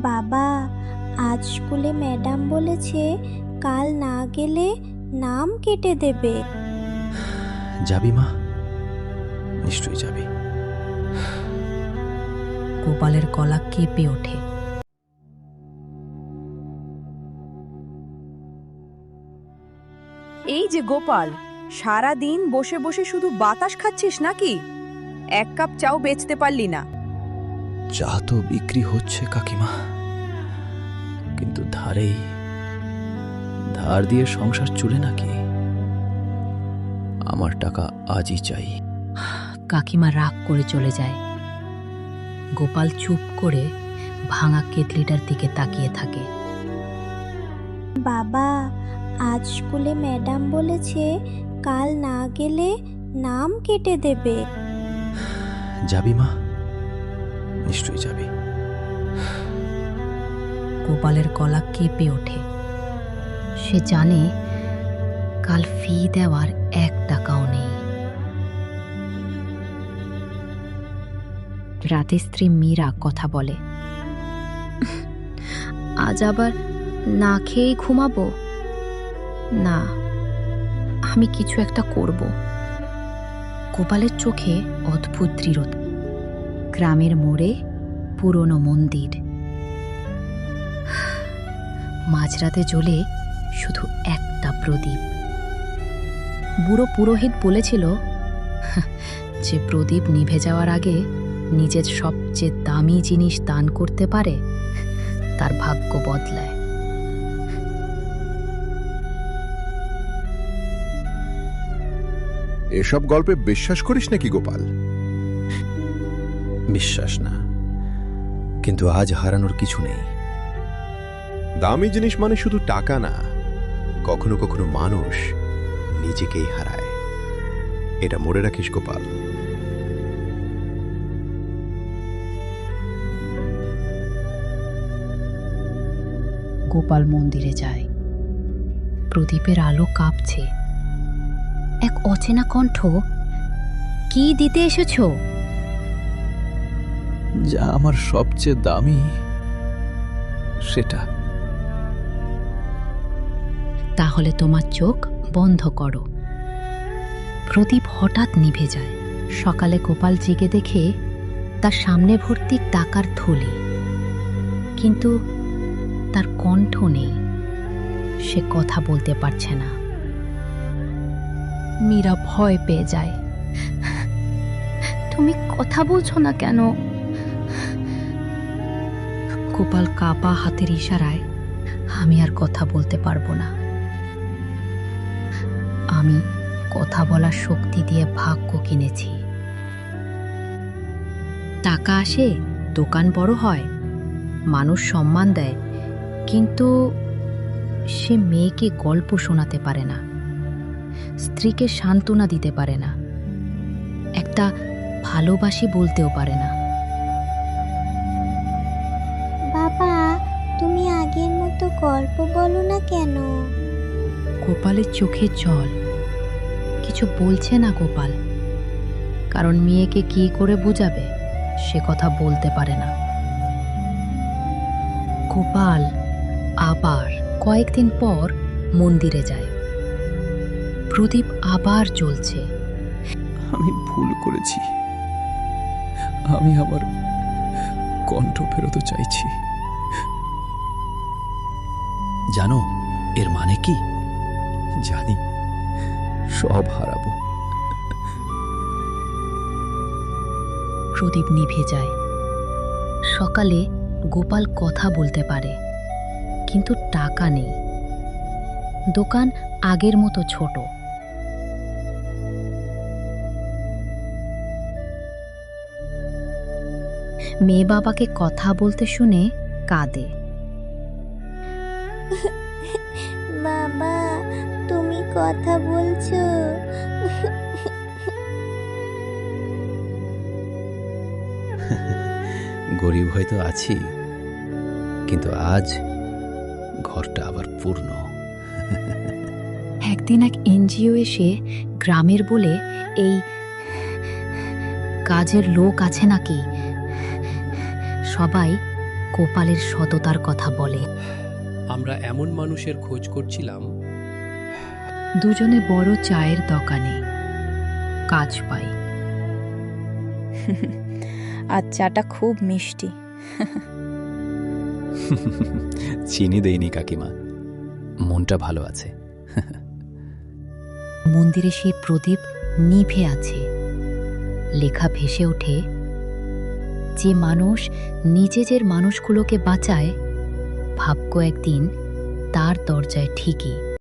বাবা, আজ স্কুলে ম্যাডাম বলেছে কাল না গেলে নাম কেটে দেবে। যাবি মা? নিশ্চয়ই যাবি। গোপালের গলা কেঁপে ওঠে। এই যে গোপাল, সারা দিন বসে বসে শুধু বাতাস খাচ্ছিস নাকি? এক কাপ চাও বেচতে পারলি না? চা তো বিক্রি হচ্ছে কাকিমা, কিন্তু ধার দিয়ে সংসার চলে নাকি? আমার টাকা আজই চাই। কাকিমা রাগ করে চলে যায়। গোপাল চুপ করে ভাঙা কেটলিটার দিকে তাকিয়ে থাকে। বাবা, আজ স্কুলে ম্যাডাম বলেছে কাল না গেলে নাম কেটে দেবে। যাবি মা? নিশ্চয়ই যাবি। গোপালের গলা কেঁপে ওঠে। সে জানে কাল ফি দেওয়ার 1 টাকাও নেই। রাতে স্ত্রী মীরা কথা বলে, আজ আবার না খেয়েই ঘুমাবো? না, আমি কিছু একটা করব। গোপালের চোখে অদ্ভুত দৃঢ়তা। গ্রামের মোড়ে পুরনো মন্দির, মাঝরাতে জ্বলে শুধু একটা প্রদীপ। বুড়ো পুরোহিত বলেছিল যে প্রদীপ নিভে যাওয়ার আগে নিজের সবচেয়ে দামি জিনিস দান করতে পারে, তার ভাগ্য বদলায়। এসব গল্পে বিশ্বাস করিস নাকি গোপাল? বিশ্বাস না, কিন্তু আজ হারানোর কিছু নেই। দামি জিনিস মানে শুধু টাকা না, কখনো কখনো মানুষ নিজেকেই হারায়। এটা মনে রাখিস গোপাল। গোপাল মন্দিরে যায়। প্রদীপের আলো কাঁপছে। এক অচেনা কণ্ঠ, কি দিতে এসেছো? যা আমার সবচেয়ে দামি সেটা। তাহলে তোমার চোখ বন্ধ করো। প্রদীপ হঠাৎ নিভে যায়। সকালে গোপাল জেগে দেখে তার সামনে ভর্তি টাকার থলি, কিন্তু তার কণ্ঠ নেই। সে কথা বলতে পারছে না। মীরা ভয় পেয়ে যায়। তুমি কথা বলছো না কেন? গোপাল কাপা হাতের ইশারায়, আমি আর কথা বলতে পারবো না। আমি কথা বলার শক্তি দিয়ে ভাগ্য কিনেছি। টাকা আসে, দোকান বড় হয়, মানুষ সম্মান দেয়, কিন্তু সে মেয়েকে গল্প শোনাতে পারে না, স্ত্রীকে সান্ত্বনা দিতে পারে না, একটা ভালোবাসি বলতেও পারে না। বাবা, তুমি আগের মতো গল্প বলো না কেন? গোপালের চোখে জল। কিছু বলছে না গোপাল, কারণ মেয়েকে কি করে বুঝাবে সে কথা বলতে পারে না। গোপাল আবার কয়েকদিন পর মন্দিরে যায়। প্রদীপ আবার জ্বলছে। আমি ভুল করেছি, আমি আমার কণ্ঠ ফেরত চাইছি। জানো এর মানে কি? জানি, সব হারাবো। প্রদীপ নিভে যায়। সকালে গোপাল কথা বলতে পারে, কিন্তু টাকা নেই। দোকান আগের মতো ছোট। মেয়ে বাবাকে কথা বলতে শুনে কাঁদে। বাবা, তুমি কথা বলছো? গরিব হয়তো আছি, কিন্তু আজ ঘরটা আবার পূর্ণ। একদিন এক এনজিও এসে গ্রামের বলে, এই কাজের লোক আছে নাকি? সবাই গোপালের সততার কথা বলে। আমরা এমন মানুষের খোঁজ করছিলাম। দুজনে বড় চায়ের দোকানে কাজ পাই। আর চাটা খুব মিষ্টি। চিনি দেইনি কাকিমা, মনটা ভালো আছে। মন্দিরে সেই প্রদীপ নিভে আছে। লেখা ভেসে ওঠে, যে মানুষ নিজের মানুষগুলোকে বাঁচায়, ভাগ্য একদিন তার দরজায় ঠিকই